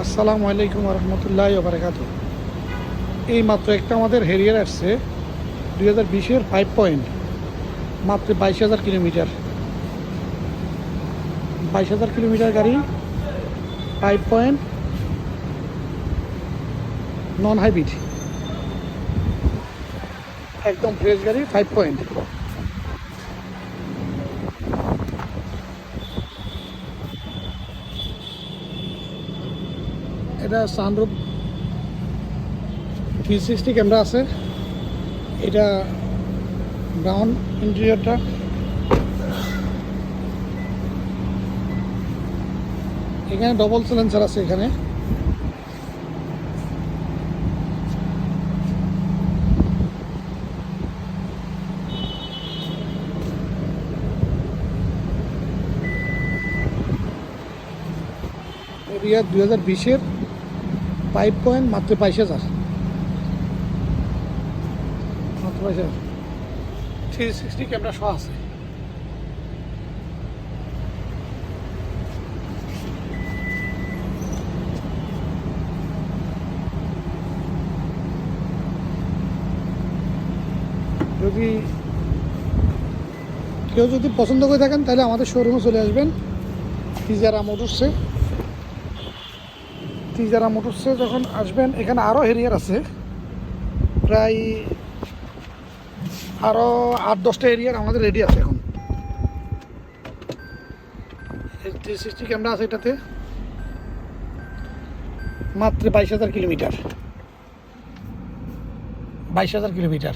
আসসালামু আলাইকুম রহমতুল্লাহ বারাকাতু। এই মাত্র একটা আমাদের হেরিয়ার আসছে 2020-এর 5 পয়েন্ট, মাত্র 22,000 কিলোমিটার। 22,000 কিলোমিটার গাড়ি, 5 পয়েন্ট, নন হাইব্রিড, একদম ফ্রেশ গাড়ি, 5 পয়েন্ট। এটা সানরুফ 360 ক্যামেরা আছে। এটা ব্রাউন ইন্টেরিয়রটা। এখানে ডবল সিলেন্সার আছে। এখানে এরিয়া 2020-এর 5 পয়েন্ট, মাত্র 22,000, মাত্র 22,000। 360 ক্যামেরা সহ আছে। যদি কেউ পছন্দ করে থাকেন তাহলে আমাদের শোরুমে চলে আসবেন। তিজারা মোটরসে যখন আসবেন, এখানে আরও হেরিয়ার আছে, প্রায় আরও 8-10টা এরিয়ার আমাদের রেডি আছে এখন। 360 ক্যামেরা আছে এটাতে, মাত্র 22,000 কিলোমিটার। 22,000 কিলোমিটার।